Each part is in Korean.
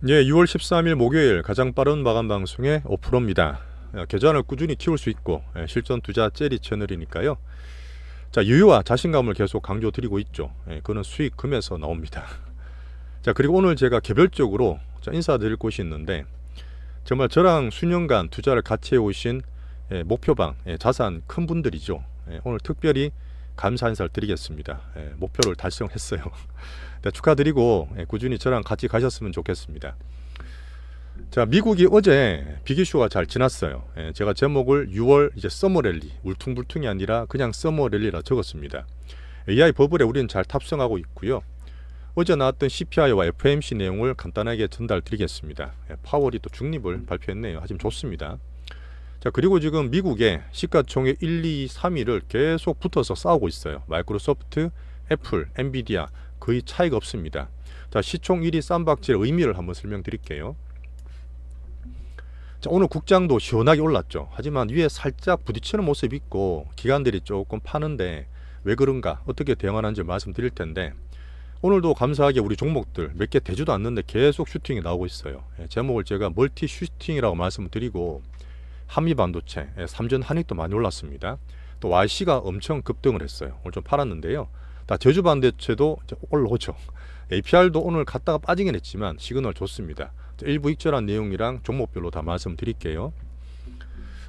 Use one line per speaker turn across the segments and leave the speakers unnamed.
예, 6월 13일 목요일 가장 빠른 마감 방송의 오프로입니다. 계좌를 꾸준히 키울 수 있고 실전 투자 젤리 채널이니까요. 자, 유효와 자신감을 계속 강조드리고 있죠. 그는 수익금에서 나옵니다. 자, 그리고 오늘 제가 개별적으로 인사드릴 곳이 있는데 정말 저랑 수년간 투자를 같이 해오신 목표방 자산 큰 분들이죠. 오늘 특별히 감사 인사를 드리겠습니다. 목표를 달성했어요. 네, 축하드리고 꾸준히 저랑 같이 가셨으면 좋겠습니다. 자, 미국이 어제 비기슈가 잘 지났어요. 제가 제목을 6월 이제 서머랠리, 울퉁불퉁이 아니라 그냥 서머랠리라 적었습니다. AI 버블에 우리는 잘 탑승하고 있고요. 어제 나왔던 CPI와 FOMC 내용을 간단하게 전달드리겠습니다. 파월이 또 중립을 발표했네요. 하지만 좋습니다. 자, 그리고 지금 미국의 시가총액 1, 2, 3위를 계속 붙어서 싸우고 있어요. 마이크로소프트, 애플, 엔비디아 거의 차이가 없습니다. 자, 시총 1위 쌈박질 의미를 한번 설명드릴게요. 자, 오늘 국장도 시원하게 올랐죠. 하지만 위에 살짝 부딪히는 모습이 있고 기관들이 조금 파는데 왜 그런가 어떻게 대응하는지 말씀드릴 텐데 오늘도 감사하게 우리 종목들 몇 개 되지도 않는데 계속 슈팅이 나오고 있어요. 제목을 제가 멀티 슈팅이라고 말씀을 드리고 한미반도체, 삼전 한익도 많이 올랐습니다. 또 YC가 엄청 급등을 했어요. 오늘 좀 팔았는데요. 다 제주반도체도 올라오죠. APR도 오늘 갔다가 빠지긴 했지만 시그널 좋습니다. 일부 익절한 내용이랑 종목별로 다 말씀드릴게요.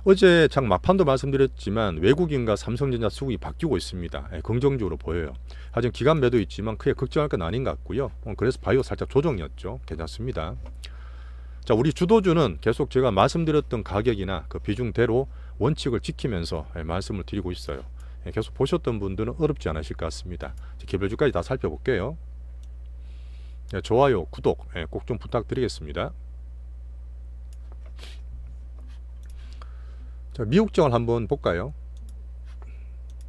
어제 장 막판도 말씀드렸지만 외국인과 삼성전자 수급이 바뀌고 있습니다. 긍정적으로 보여요. 하지만 기간 매도 있지만 크게 걱정할 건 아닌 것 같고요. 그래서 바이오 살짝 조정이었죠. 괜찮습니다. 자, 우리 주도주는 계속 제가 말씀드렸던 가격이나 그 비중대로 원칙을 지키면서 말씀을 드리고 있어요. 계속 보셨던 분들은 어렵지 않으실 것 같습니다. 개별주까지 다 살펴볼게요. 좋아요, 구독 꼭 좀 부탁드리겠습니다. 자, 미국장을 한번 볼까요?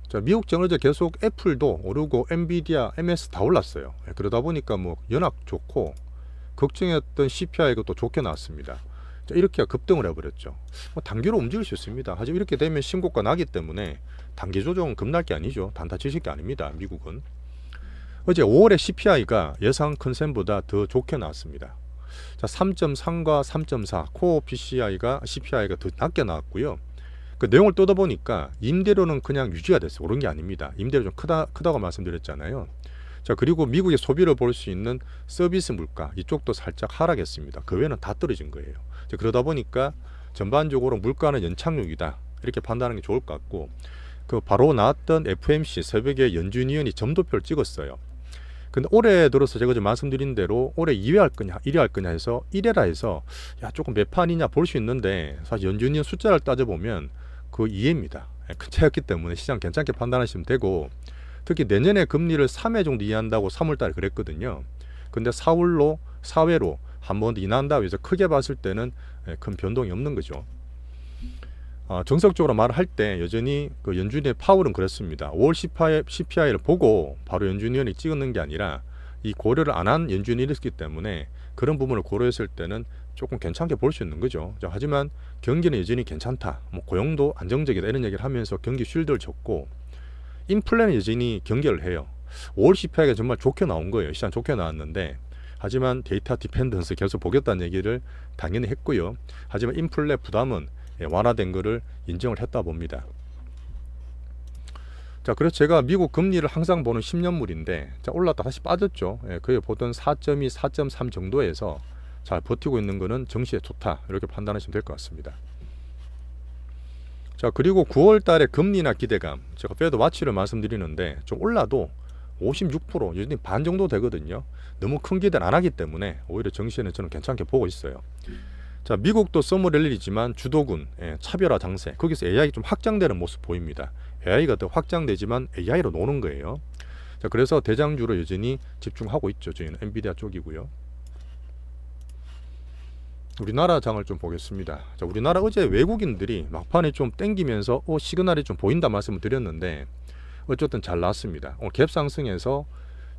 자, 미국장 어제 계속 애플도 오르고 엔비디아, MS 다 올랐어요. 그러다 보니까 뭐 연합 좋고 걱정했던 CPI가 또 좋게 나왔습니다. 자, 이렇게 급등을 해버렸죠. 단기로 움직일 수 있습니다. 하지만 이렇게 되면 신고가 나기 때문에 단기 조정은 급날 게 아니죠. 단타 치실 게 아닙니다. 미국은. 어제 5월의 CPI가 예상 컨센보다 더 좋게 나왔습니다. 자, 3.3과 3.4 코어 PCI가 CPI가 더 낮게 나왔고요. 그 내용을 뜯어보니까 임대료는 그냥 유지가 됐어요. 오른 게 아닙니다. 임대료 좀 크다고 말씀드렸잖아요. 자, 그리고 미국의 소비를 볼 수 있는 서비스 물가 이쪽도 살짝 하락했습니다. 그 외에는 다 떨어진 거예요. 자, 그러다 보니까 전반적으로 물가는 연착륙이다 이렇게 판단하는 게 좋을 것 같고 그 바로 나왔던 FOMC 새벽에 연준위원이 점도표를 찍었어요. 근데 올해 들어서 제가 좀 말씀드린 대로 올해 2회 할 거냐 1회 할 거냐 해서 1회라 해서 야 조금 몇 판이냐 볼 수 있는데 사실 연준위원 숫자를 따져보면 그 2회입니다. 큰 차였기 때문에 시장 괜찮게 판단하시면 되고 특히 내년에 금리를 3회 정도 이해한다고 3월달에 그랬거든요. 근데 4회로 한 번 더 인하한다고 해서 크게 봤을 때는 큰 변동이 없는 거죠. 정석적으로 말을 할 때 여전히 그 연준의 파월은 그랬습니다. 5월 CPI를 보고 바로 연준위원이 찍는 게 아니라 이 고려를 안 한 연준위원이었기 때문에 그런 부분을 고려했을 때는 조금 괜찮게 볼 수 있는 거죠. 자, 하지만 경기는 여전히 괜찮다. 뭐 고용도 안정적이다 이런 얘기를 하면서 경기 쉴드를 줬고 인플레는 여전히 경계를 해요. 5월 CPI가 정말 좋게 나온 거예요. 시장 좋게 나왔는데 하지만 데이터 디펜던스 계속 보겠다는 얘기를 당연히 했고요. 하지만 인플레 부담은 완화된 것을 인정을 했다 봅니다. 자, 그래서 제가 미국 금리를 항상 보는 10년물인데 자, 올랐다 다시 빠졌죠. 거의 보던 4.2, 4.3 정도에서 잘 버티고 있는 것은 정시에 좋다 이렇게 판단하시면 될 것 같습니다. 자, 그리고 9월 달에 금리나 기대감 제가 페드 와치를 말씀드리는데 좀 올라도 56% 여전히 반 정도 되거든요. 너무 큰 기대는 안 하기 때문에 오히려 정시에는 저는 괜찮게 보고 있어요. 자, 미국도 서머랠리지만 주도군 차별화 장세 거기서 AI 좀 확장되는 모습 보입니다. AI가 더 확장되지만 AI로 노는 거예요. 자, 그래서 대장주로 여전히 집중하고 있죠. 저희는 엔비디아 쪽이고요. 우리나라 장을 좀 보겠습니다. 자, 우리나라 어제 외국인들이 막판에 좀 땡기면서 시그널이 좀 보인다 말씀을 드렸는데 어쨌든 잘 나왔습니다. 오늘 갭 상승해서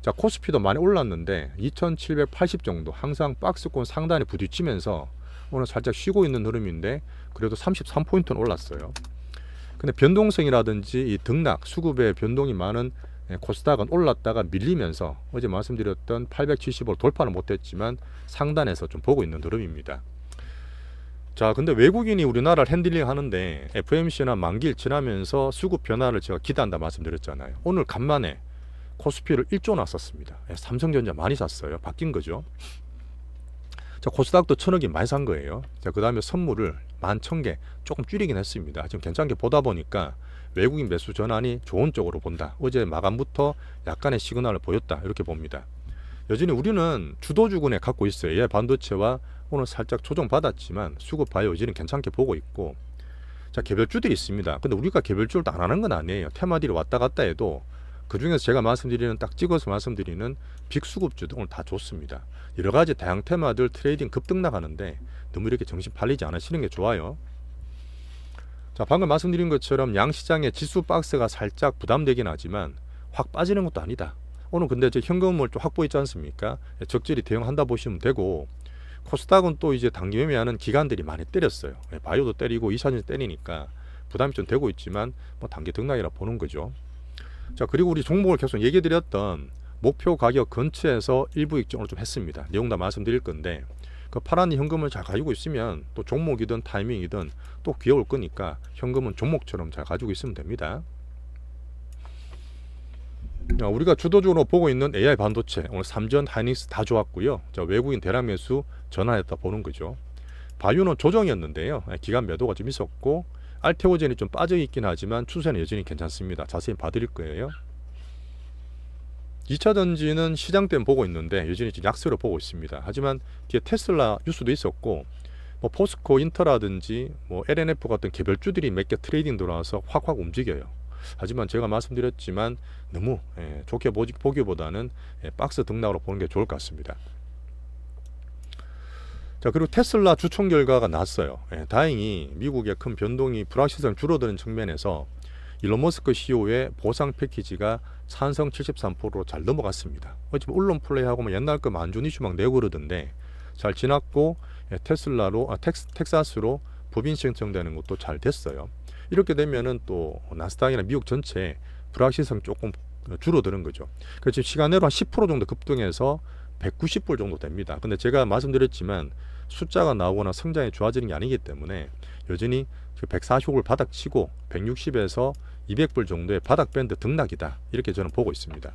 자, 코스피도 많이 올랐는데 2780 정도 항상 박스권 상단에 부딪히면서 오늘 살짝 쉬고 있는 흐름인데 그래도 33포인트는 올랐어요. 근데 변동성이라든지 이 등락 수급에 변동이 많은 코스닥은 올랐다가 밀리면서 어제 말씀드렸던 870을 돌파는 못했지만 상단에서 좀 보고 있는 흐름입니다. 자, 근데 외국인이 우리나라를 핸들링 하는데 FMC나 만기일 지나면서 수급 변화를 제가 기대한다 말씀드렸잖아요. 오늘 간만에 코스피를 1조 났었습니다. 삼성전자 많이 샀어요. 바뀐 거죠. 자, 코스닥도 1000억이 많이 산 거예요. 자, 그 다음에 선물을 11,000개 조금 줄이긴 했습니다. 지금 괜찮게 보다 보니까 외국인 매수 전환이 좋은 쪽으로 본다. 어제 마감부터 약간의 시그널을 보였다. 이렇게 봅니다. 여전히 우리는 주도주군에 갖고 있어요. AI 반도체와 오늘 살짝 조정받았지만 수급 바이오 여전히 괜찮게 보고 있고, 자, 개별주들이 있습니다. 근데 우리가 개별주를 안 하는 건 아니에요. 테마들이 왔다 갔다 해도 그 중에서 제가 말씀드리는, 딱 찍어서 말씀드리는 빅수급주들 오늘 다 좋습니다. 여러 가지 다양 테마들 트레이딩 급등 나가는데 너무 이렇게 정신 팔리지 않으시는 게 좋아요. 자, 방금 말씀드린 것처럼 양시장의 지수 박스가 살짝 부담되긴 하지만 확 빠지는 것도 아니다. 오늘 근데 저 현금을 좀 확보했지 않습니까? 적절히 대응한다 보시면 되고, 코스닥은 또 이제 단기 매매하는 기관들이 많이 때렸어요. 바이오도 때리고 이사진 때리니까 부담이 좀 되고 있지만 뭐 단기 등락이라 보는 거죠. 자, 그리고 우리 종목을 계속 얘기해 드렸던 목표 가격 근처에서 일부 익정을 좀 했습니다. 내용 다 말씀드릴 건데, 그 파란 현금을 잘 가지고 있으면 또 종목이든 타이밍이든 또 귀여울 거니까 현금은 종목처럼 잘 가지고 있으면 됩니다. 자, 우리가 주도적으로 보고 있는 AI 반도체 오늘 삼전, 하이닉스 다 좋았고요. 자, 외국인 대량 매수 전환했다 보는 거죠. 바이오는 조정이었는데요. 기간 매도가 좀 있었고 알테오젠이 좀 빠져 있긴 하지만 추세는 여전히 괜찮습니다. 자세히 봐드릴 거예요. 2차 전지는 시장 때문에 보고 있는데 여전히 약세로 보고 있습니다. 하지만 뒤에 테슬라 뉴스도 있었고 뭐 포스코 인터라든지 뭐 LNF 같은 개별주들이 몇 개 트레이딩 들어와서 확확 움직여요. 하지만 제가 말씀드렸지만 너무 좋게 보기보다는 박스 등락으로 보는 게 좋을 것 같습니다. 자, 그리고 테슬라 주총 결과가 났어요. 다행히 미국의 큰 변동이 불확실성 줄어드는 측면에서 일론 머스크 CEO의 보상 패키지가 찬성 73%로 잘 넘어갔습니다. 어차피 언론 플레이하고 뭐 옛날 거 만준 이슈 막 내고 그러던데 잘 지났고 텍사스로 법인 신청되는 것도 잘 됐어요. 이렇게 되면은 또 나스닥이나 미국 전체 불확실성 조금 줄어드는 거죠. 그래서 시간으로 한 10% 정도 급등해서 190불 정도 됩니다. 근데 제가 말씀드렸지만 숫자가 나오거나 성장이 좋아지는 게 아니기 때문에 여전히 140불 바닥 치고 160에서 200불 정도의 바닥 밴드 등락이다. 이렇게 저는 보고 있습니다.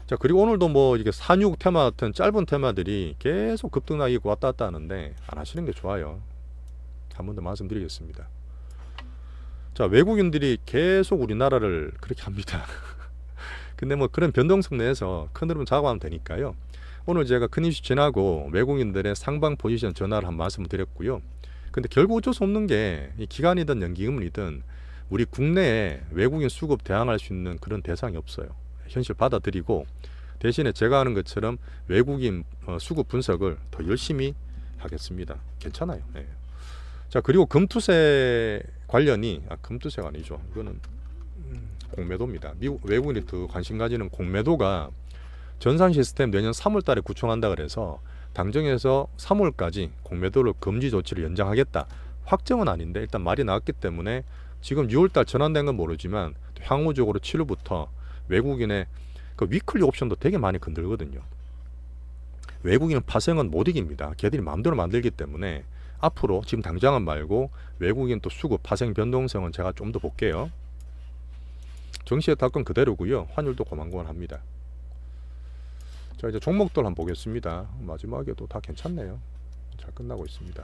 자, 그리고 오늘도 뭐 이게 산육 테마 같은 짧은 테마들이 계속 급등락이고 왔다 갔다 하는데 안 하시는 게 좋아요. 한 번 더 말씀드리겠습니다. 자, 외국인들이 계속 우리나라를 그렇게 합니다. 근데 뭐 그런 변동성 내에서 큰 흐름 잡아가면 되니까요. 오늘 제가 큰 이슈 지나고 외국인들의 상방 포지션 전화를 한 말씀을 드렸고요. 근데 결국 어쩔 수 없는 게 이 기관이든 연기금이든 우리 국내에 외국인 수급 대항할 수 있는 그런 대상이 없어요. 현실 받아들이고 대신에 제가 하는 것처럼 외국인 수급 분석을 더 열심히 하겠습니다. 괜찮아요. 네. 자, 그리고 금투세 관련이 금투세가 아니죠. 이거는 공매도입니다. 미국 외국인이 더 관심 가지는 공매도가 전산 시스템 내년 3월 달에 구축한다 그래서 당정에서 3월까지 공매도를 금지 조치를 연장하겠다. 확정은 아닌데 일단 말이 나왔기 때문에 지금 6월 달 전환된 건 모르지만 향후적으로 7월부터 외국인의 그 위클리 옵션도 되게 많이 건들거든요. 외국인은 파생은 못 이깁니다. 걔들이 마음대로 만들기 때문에 앞으로 지금 당장은 말고 외국인 또 수급 파생 변동성은 제가 좀 더 볼게요. 정시의 탑건 그대로고요. 환율도 고만고만합니다. 자, 이제 종목들 한번 보겠습니다. 마지막에도 다 괜찮네요. 잘 끝나고 있습니다.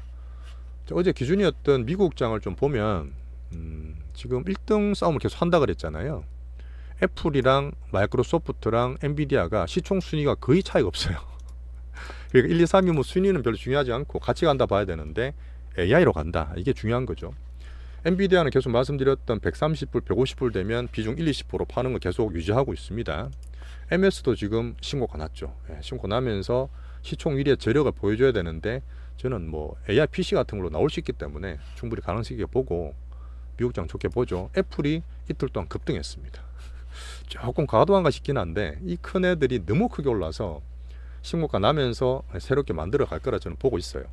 자, 어제 기준이었던 미국장을 좀 보면 지금 1등 싸움을 계속 한다 그랬잖아요. 애플이랑 마이크로소프트랑 엔비디아가 시총 순위가 거의 차이가 없어요. 그러니까 1, 2, 3위 뭐 순위는 별로 중요하지 않고 같이 간다 봐야 되는데 AI로 간다. 이게 중요한 거죠. 엔비디아는 계속 말씀드렸던 130불, 150불 되면 비중 1, 20% 파는 거 계속 유지하고 있습니다. MS도 지금 신고가 났죠. 신고 나면서 시총 1위의 저력을 보여줘야 되는데 저는 뭐 AI PC 같은 걸로 나올 수 있기 때문에 충분히 가능성이 보고 미국장 좋게 보죠. 애플이 이틀 동안 급등했습니다. 조금 과도한가 싶긴 한데 이 큰 애들이 너무 크게 올라서 신고가 나면서 새롭게 만들어 갈 거라 저는 보고 있어요.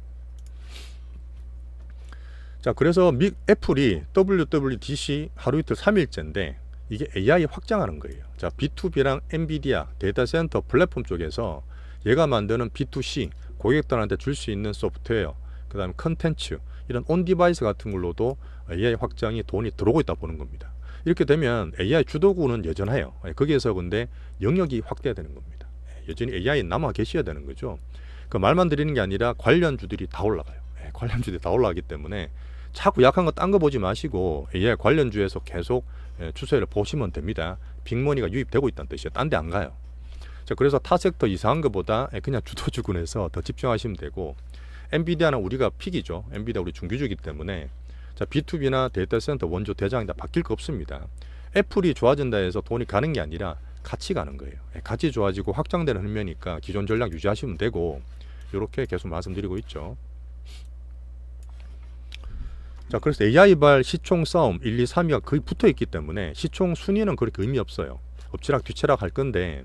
자, 그래서 애플이 WWDC 하루 이틀 3일째인데 이게 AI 확장하는 거예요. 자, B2B랑 엔비디아 데이터 센터 플랫폼 쪽에서 얘가 만드는 B2C 고객들한테 줄 수 있는 소프트웨어, 그 다음에 컨텐츠, 이런 온 디바이스 같은 걸로도 AI 확장이 돈이 들어오고 있다 보는 겁니다. 이렇게 되면 AI 주도구는 여전해요. 거기에서 근데 영역이 확대되는 겁니다. 여전히 AI에 남아 계셔야 되는 거죠. 그 말만 드리는 게 아니라 관련주들이 다 올라가요. 관련주들이 다 올라가기 때문에 자꾸 약한 거 딴 거 보지 마시고 AI 관련주에서 계속 추세를 보시면 됩니다. 빅머니가 유입되고 있다는 뜻이에요. 딴 데 안 가요. 자, 그래서 타 섹터 이상한 것보다 그냥 주도주군에서 더 집중하시면 되고, 엔비디아는 우리가 픽이죠. 엔비디아 우리 중규주기 때문에 자, B2B나 데이터 센터 원조 대장이 다 바뀔 거 없습니다. 애플이 좋아진다 해서 돈이 가는 게 아니라 같이 가는 거예요. 같이 좋아지고 확장되는 흐름이니까 기존 전략 유지하시면 되고, 이렇게 계속 말씀드리고 있죠. 자, 그래서 AI발 시총 싸움 1, 2, 3위가 거의 붙어 있기 때문에 시총 순위는 그렇게 의미 없어요. 엎치락 뒤치락 할 건데,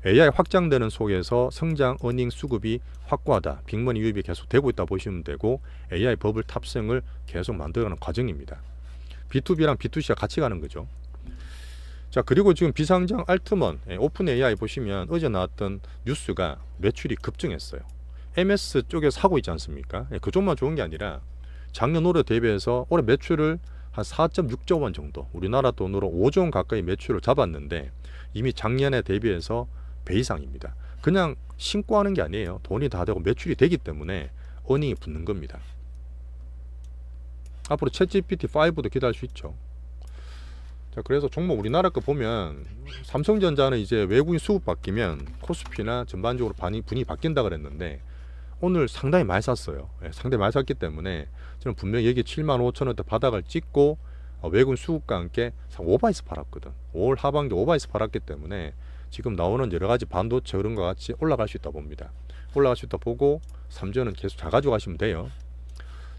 AI 확장되는 속에서 성장 어닝 수급이 확고하다. 빅머니 유입이 계속 되고 있다 보시면 되고, AI 버블 탑승을 계속 만들어가는 과정입니다. B2B랑 B2C가 같이 가는 거죠. 자, 그리고 지금 비상장 알트먼 오픈 AI 보시면 어제 나왔던 뉴스가 매출이 급증했어요. MS 쪽에 사고 있지 않습니까? 그쪽만 좋은 게 아니라 작년 올해 대비해서 올해 매출을 한 4.6조 원 정도, 우리나라 돈으로 5조 원 가까이 매출을 잡았는데 이미 작년에 대비해서 배 이상입니다. 그냥 신고하는 게 아니에요. 돈이 다 되고 매출이 되기 때문에 어닝이 붙는 겁니다. 앞으로 챗GPT5도 기대할 수 있죠. 자, 그래서 종목 우리나라 거 보면 삼성전자는 이제 외국인 수급 바뀌면 코스피나 전반적으로 분위기 바뀐다 그랬는데 오늘 상당히 많이 샀어요. 상당히 많이 샀기 때문에 저는 분명히 여기 75,000원대 바닥을 찍고 외국인 수급과 함께 오바이스 팔았거든. 5월 하반기 오바이스 팔았기 때문에 지금 나오는 여러 가지 반도체 그런 것 같이 올라갈 수 있다 봅니다. 올라갈 수 있다 보고 3전은 계속 잘 가져가시면 돼요.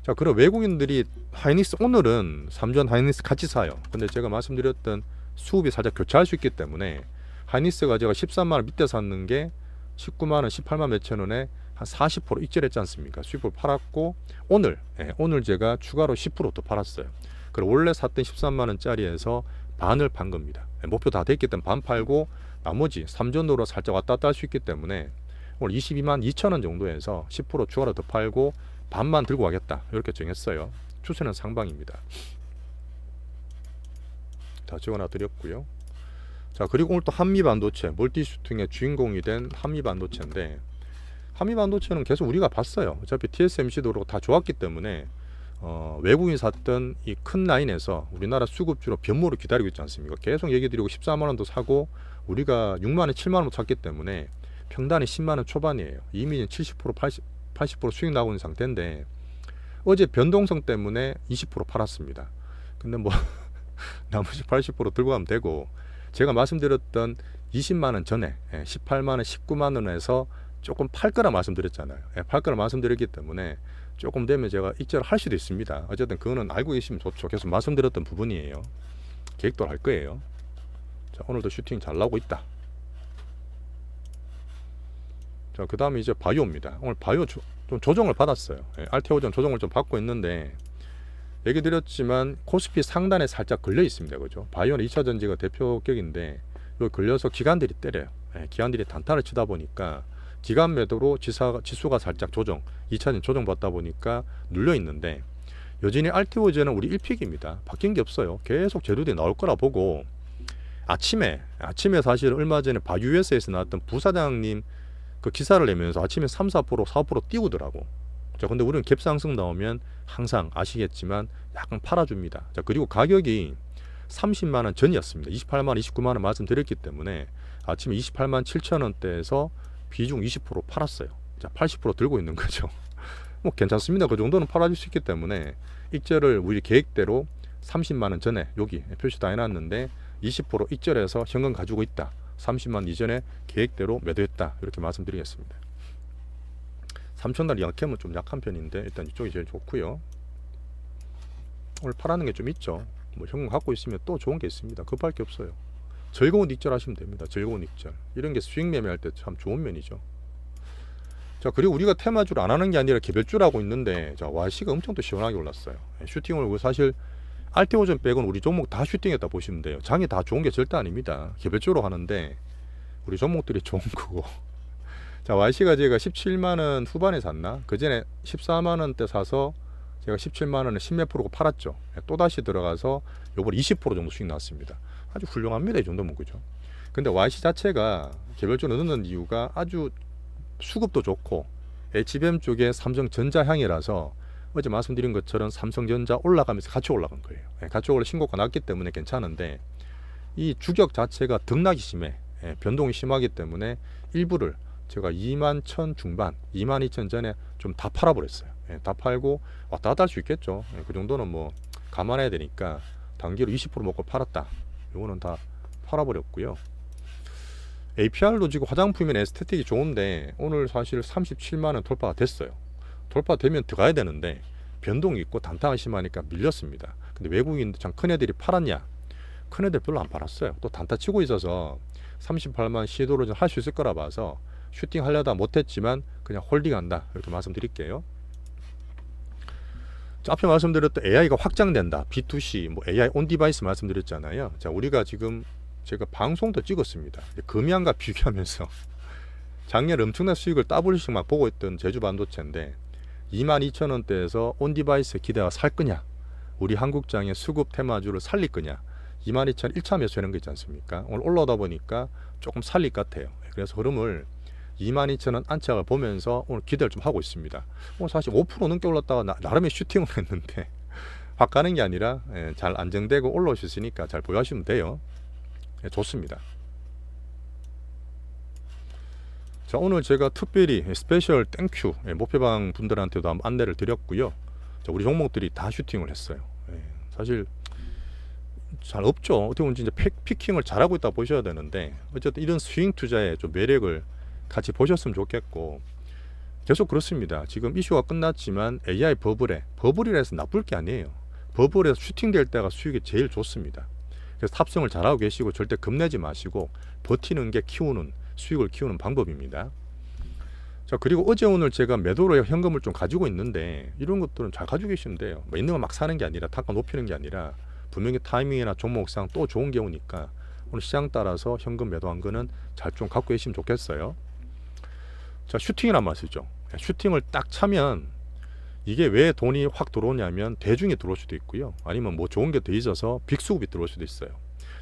자, 그럼 외국인들이 하이닉스, 오늘은 3전 하이닉스 같이 사요. 근데 제가 말씀드렸던 수급이 살짝 교차할 수 있기 때문에 하이닉스가 제가 13만원 밑에 샀는 게 19만원, 18만 몇천 원에 한 40% 익절했지 않습니까? 수입을 팔았고 오늘 제가 추가로 10% 더 팔았어요. 그리고 원래 샀던 13만원짜리에서 반을 판 겁니다. 목표 다 됐기 때문에 반 팔고 나머지 3전으로 살짝 왔다 갔다 할 수 있기 때문에 오늘 22만 2천 원 정도에서 10% 추가로 더 팔고 반만 들고 가겠다, 이렇게 정했어요. 추세는 상방입니다. 다 적어놔 드렸고요. 자, 그리고 오늘 또 한미반도체 멀티슈팅의 주인공이 된 한미반도체인데, 한미반도체는 계속 우리가 봤어요. 어차피 TSMC도 그렇고 다 좋았기 때문에 외국인 샀던 이 큰 라인에서 우리나라 수급주로 변모를 기다리고 있지 않습니까? 계속 얘기 드리고 14만원도 사고 우리가 6만원 7만원 샀기 때문에 평단이 10만원 초반이에요. 이미 70% 80% 수익 나오고 있는 상태인데 어제 변동성 때문에 20% 팔았습니다. 근데 뭐 나머지 80% 들고 가면 되고, 제가 말씀드렸던 20만원 전에 18만원 19만원에서 조금 팔 거라 말씀드렸잖아요. 팔 거라 말씀드렸기 때문에 조금 되면 제가 익절을 할 수도 있습니다. 어쨌든 그거는 알고 계시면 좋죠. 계속 말씀드렸던 부분이에요. 계획도 할 거예요. 자, 오늘도 슈팅 잘 나오고 있다. 자, 그 다음에 이제 바이오입니다. 오늘 바이오 좀 조정을 받았어요. 알테오전 조정을 좀 받고 있는데, 얘기 드렸지만 코스피 상단에 살짝 걸려 있습니다. 그죠? 바이오는 2차 전지가 대표격인데 여기 걸려서 기관들이 때려요. 기관들이 단타를 치다 보니까 기관 매도로 지수가 살짝 조정, 2차전 조정 받다 보니까 눌려 있는데, 여전히 알테오전은 우리 1픽입니다. 바뀐 게 없어요. 계속 재료들이 나올 거라 보고, 아침에 사실 얼마 전에 바이오에서 나왔던 부사장님 그 기사를 내면서 아침에 3, 4%, 4% 띄우더라고. 자, 근데 우리는 갭상승 나오면 항상 아시겠지만 약간 팔아줍니다. 자, 그리고 가격이 30만원 전이었습니다. 28만원, 29만원 말씀드렸기 때문에 아침에 28만 7천원대에서 비중 20% 팔았어요. 자, 80% 들고 있는 거죠. 뭐 괜찮습니다. 그 정도는 팔아줄 수 있기 때문에 익절을 우리 계획대로 30만원 전에 여기 표시 다 해놨는데 20% 익절해서 현금 가지고 있다. 30만 이전에 계획대로 매도했다, 이렇게 말씀드리겠습니다. 3천달 약하면 좀 약한 편인데 일단 이쪽이 제일 좋고요. 오늘 팔아는 게 좀 있죠. 뭐 현금 갖고 있으면 또 좋은 게 있습니다. 급할 게 없어요. 즐거운 익절 하시면 됩니다. 즐거운 익절. 이런 게 수익 매매할 때 참 좋은 면이죠. 자, 그리고 우리가 테마주를 안 하는 게 아니라 개별주를 하고 있는데, 자, YC가 엄청 또 시원하게 올랐어요. 슈팅을 사실 알테오전 빼고는 우리 종목 다 슈팅했다 보시면 돼요. 장이 다 좋은 게 절대 아닙니다. 개별적으로 하는데 우리 종목들이 좋은 거고. 자, YC가 제가 17만원 후반에 샀나? 그 전에 14만원대 사서 제가 17만원에 10몇 프로 팔았죠. 또다시 들어가서 요번 20% 정도 수익 나왔습니다. 아주 훌륭합니다. 이 정도면. 그죠? 근데 YC 자체가 개별적으로 넣는 이유가 아주 수급도 좋고 HBM 쪽에 삼성전자향이라서 어제 말씀드린 것처럼 삼성전자 올라가면서 같이 올라간 거예요. 같이 올라 신고가 났기 때문에 괜찮은데 이 주격 자체가 등락이 심해. 변동이 심하기 때문에 일부를 제가 21,000 중반, 22,000 전에 좀 다 팔아버렸어요. 다 팔고 왔다 갔다 할 수 있겠죠. 그 정도는 뭐 감안해야 되니까 단기로 20% 먹고 팔았다. 이거는 다 팔아버렸고요. APR도 지금 화장품이나 에스테틱이 좋은데 오늘 사실 37만원 돌파가 됐어요. 돌파되면 들어가야 되는데 변동이 있고 단타가 심하니까 밀렸습니다. 근데 외국인들 참 큰애들이 팔았냐? 큰애들 별로 안 팔았어요. 또 단타 치고 있어서 38만 시도를 좀 할 수 있을 거라 봐서 슈팅 하려다 못했지만 그냥 홀딩한다 이렇게 말씀드릴게요. 자, 앞에 말씀드렸던 AI가 확장된다. B2C 뭐 AI 온 디바이스 말씀드렸잖아요. 자, 우리가 지금 제가 방송도 찍었습니다. 금양과 비교하면서 작년 엄청난 수익을 더블씩 막 보고 있던 제주 반도체인데 22,000원대에서 온 디바이스 기대가 살 거냐, 우리 한국장의 수급 테마주를 살릴 거냐, 22,000 1차 매수하는 거 있지 않습니까? 오늘 올라오다 보니까 조금 살릴 것 같아요. 그래서 흐름을 22,000원 안착을 보면서 오늘 기대를 좀 하고 있습니다. 오늘 사실 5% 넘게 올랐다가 나름의 슈팅을 했는데 확 가는 게 아니라 잘 안정되고 올라오셨으니까 잘 보유하시면 돼요. 좋습니다. 자, 오늘 제가 특별히 스페셜 땡큐 목표방 분들한테도 한번 안내를 드렸고요. 자, 우리 종목들이 다 슈팅을 했어요. 사실 잘 없죠. 어떻게 보면 진짜 피킹을 잘하고 있다 보셔야 되는데 어쨌든 이런 스윙 투자의 좀 매력을 같이 보셨으면 좋겠고, 계속 그렇습니다. 지금 이슈가 끝났지만 AI 버블이라 해서 나쁠 게 아니에요. 버블에서 슈팅될 때가 수익이 제일 좋습니다. 그래서 탑승을 잘하고 계시고 절대 겁내지 마시고 버티는 게 수익을 키우는 방법입니다. 자, 그리고 어제 오늘 제가 매도로 현금을 좀 가지고 있는데 이런 것들은 잘 가지고 계시면 돼요. 뭐 있는 거 막 사는 게 아니라 단가 높이는 게 아니라 분명히 타이밍이나 종목상 또 좋은 경우니까 오늘 시장 따라서 현금 매도한 거는 잘 좀 갖고 계시면 좋겠어요. 자, 슈팅이란 말이죠. 슈팅을 딱 차면 이게 왜 돈이 확 들어오냐면 대중이 들어올 수도 있고요. 아니면 뭐 좋은 게 더 있어서 빅수급이 들어올 수도 있어요.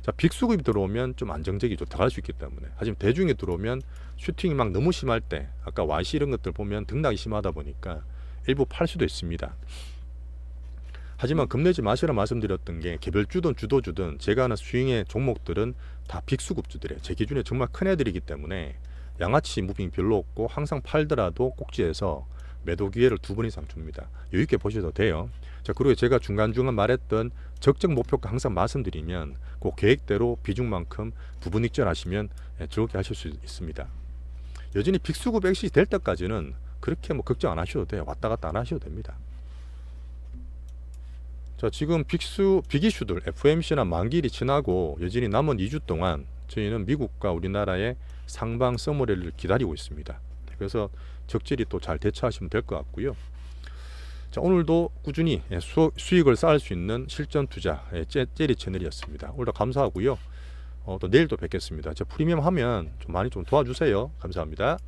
자, 빅수급이 들어오면 좀 안정적이죠. 들어갈 수 있기 때문에. 하지만 대중이 들어오면 슈팅이 막 너무 심할 때 아까 YC 이런 것들 보면 등락이 심하다 보니까 일부 팔 수도 있습니다. 하지만 겁내지 마시라 말씀드렸던 게 개별주든 주도주든 제가 아는 스윙의 종목들은 다 빅수급주들이에요. 제 기준에 정말 큰 애들이기 때문에 양아치 무빙 별로 없고 항상 팔더라도 꼭지에서 매도 기회를 2번 이상 줍니다. 여유있게 보셔도 돼요. 자, 그리고 제가 중간중간 말했던 적정 목표가 항상 말씀드리면 그 계획대로 비중만큼 부분 익절하시면 즐겁게 하실 수 있습니다. 여전히 빅수급 엑시스 될 때까지는 그렇게 뭐 걱정 안 하셔도 돼요. 왔다 갔다 안 하셔도 됩니다. 자, 지금 빅이슈들 FOMC나 만기일이 지나고 여전히 남은 2주 동안 저희는 미국과 우리나라의 상방 서머리를 기다리고 있습니다. 그래서 적절히 또 잘 대처하시면 될 것 같고요. 자, 오늘도 꾸준히 수익을 쌓을 수 있는 실전 투자 젤리 채널이었습니다. 오늘도 감사하고요. 또 내일도 뵙겠습니다. 제 프리미엄 하면 좀 많이 좀 도와주세요. 감사합니다.